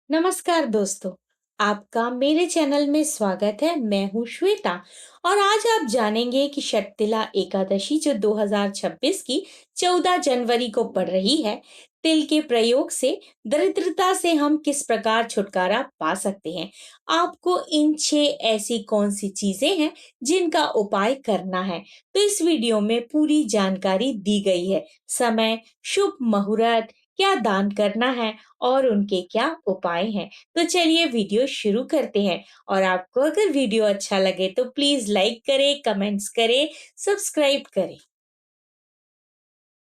नमस्कार दोस्तों, आपका मेरे चैनल में स्वागत है। मैं हूँ श्वेता और आज आप जानेंगे कि शर्तिला एकादशी जो 2026 की 14 जनवरी को पड़ रही है, तिल के प्रयोग से दरिद्रता से हम किस प्रकार छुटकारा पा सकते हैं। आपको इन 6 ऐसी कौन सी चीजें हैं जिनका उपाय करना है, तो इस वीडियो में पूरी जानकारी दी गई है। समय, शुभ मुहूर्त, क्या दान करना है और उनके क्या उपाय हैं। तो चलिए वीडियो शुरू करते हैं। और आपको अगर वीडियो अच्छा लगे तो प्लीज लाइक करें, कमेंट्स करें, सब्सक्राइब करें।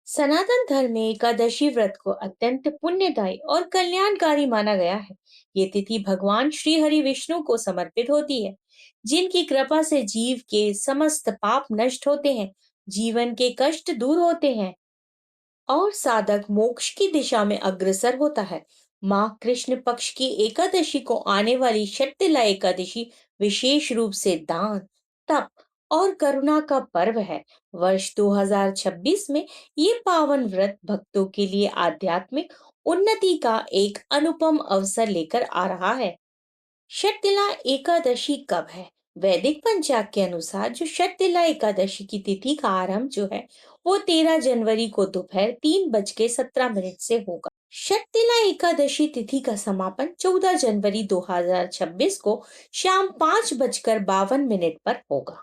सनातन धर्म में एकादशी व्रत को अत्यंत पुण्यदायी और कल्याणकारी माना गया है। ये तिथि भगवान श्री हरि विष्णु को समर्पित होती है, जिनकी कृपा से जीव के समस्त पाप नष्ट होते हैं, जीवन के कष्ट दूर होते हैं और साधक मोक्ष की दिशा में अग्रसर होता है। माँ कृष्ण पक्ष की एकादशी को आने वाली शक्तिला एकादशी विशेष रूप से दान, तप और करुणा का पर्व है। वर्ष 2026 में ये पावन व्रत भक्तों के लिए आध्यात्मिक उन्नति का एक अनुपम अवसर लेकर आ रहा है। शततिला एकादशी कब है? वैदिक पंचांग के अनुसार जो शततिला एकादशी की तिथि का आरंभ जो है वो 13 जनवरी को दोपहर 3:17 से होगा। शततिला एकादशी तिथि का समापन 14 जनवरी 2026 को शाम 5:52 पर होगा।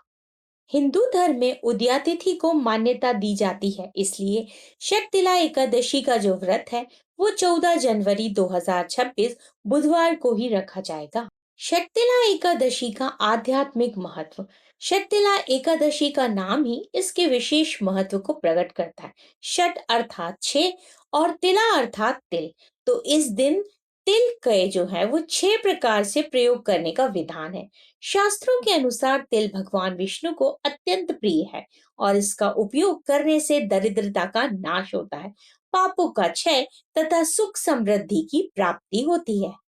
हिंदू धर्म में उदया तिथि को मान्यता दी जाती है, इसलिए शततिला एकादशी का जो व्रत है वो 14 जनवरी 2026 बुधवार को ही रखा जाएगा। शततिला एकादशी का आध्यात्मिक महत्व। शततिला एकादशी का नाम ही इसके विशेष महत्व को प्रकट करता है। शत अर्थात 6 और तिला अर्थात तिल। तो इस दिन तिल के जो है वो 6 प्रकार से प्रयोग करने का विधान है। शास्त्रों के अनुसार तिल भगवान विष्णु को अत्यंत प्रिय है और इसका उपयोग करने से दरिद्रता का नाश होता है, पापों का क्षय तथा सुख समृद्धि की प्राप्ति होती है।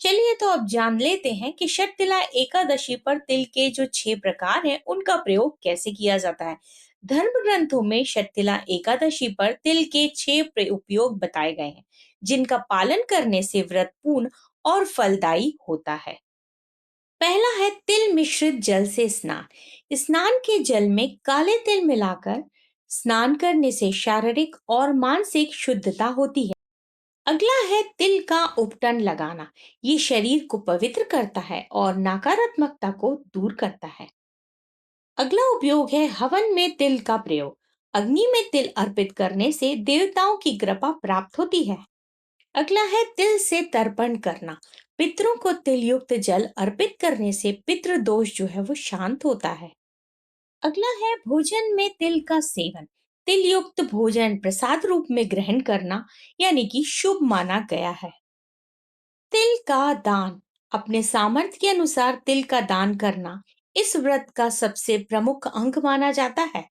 चलिए तो अब जान लेते हैं कि शततिला एकादशी पर तिल के जो 6 प्रकार हैं उनका प्रयोग कैसे किया जाता है। धर्म ग्रंथों में शततिला एकादशी पर तिल के 6 उपयोग बताए गए हैं, जिनका पालन करने से व्रत पूर्ण और फलदायी होता है। पहला है तिल मिश्रित जल से स्नान। स्नान के जल में काले तिल मिलाकर स्नान करने से शारीरिक और मानसिक शुद्धता होती है। अगला है तिल का उपटन लगाना। ये शरीर को पवित्र करता है और नकारात्मकता को दूर करता है। अगला उपयोग है हवन में तिल का प्रयोग। अग्नि में तिल अर्पित करने से देवताओं की कृपा प्राप्त होती है। अगला है तिल से तर्पण करना। पितरों को तिल युक्त जल अर्पित करने से पितृ दोष जो है वो शांत होता है। अगला है भोजन में तिल का सेवन। तिल युक्त भोजन प्रसाद रूप में ग्रहण करना यानी कि शुभ माना गया है। तिल का दान। अपने सामर्थ्य के अनुसार तिल का दान करना इस व्रत का सबसे प्रमुख अंग माना जाता है।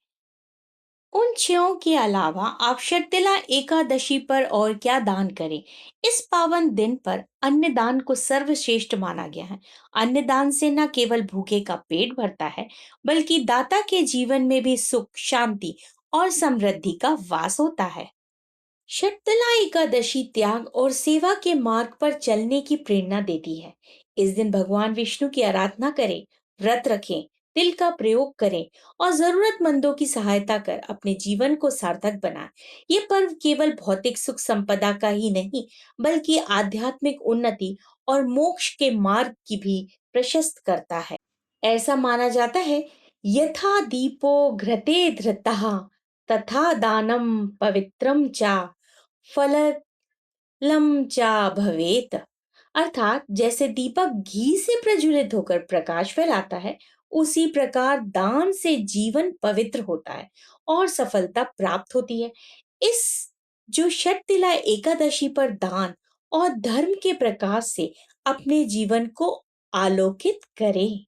उन छयों के अलावा आप शर्तिला एकादशी पर और क्या दान करें? इस पावन दिन पर अन्न दान को सर्वश्रेष्ठ माना गया है। अन्न दान से न केवल भूखे का पेट भरता है, बल्कि दाता के जीवन में भी सुख, शांति और समृद्धि का वास होता है। शतला एकादशी त्याग और सेवा के मार्ग पर चलने की प्रेरणा देती है। इस दिन भगवान विष्णु की आराधना करें, व्रत रखें, तिल का प्रयोग करें और जरूरतमंदों की सहायता कर अपने जीवन को सार्थक बनाएं। ये पर्व केवल भौतिक सुख संपदा का ही नहीं, बल्कि आध्यात्मिक उन्नति और मोक्ष के मार्ग की भी प्रशस्त करता है। ऐसा माना जाता है, यथा दीपो घृते धृतः तथा दानम पवित्रम चा फलम चा भवेत। अर्थात जैसे दीपक घी से प्रज्वलित होकर प्रकाश फैलाता है, उसी प्रकार दान से जीवन पवित्र होता है और सफलता प्राप्त होती है। इस जो शततिला एकादशी पर दान और धर्म के प्रकाश से अपने जीवन को आलोकित करें।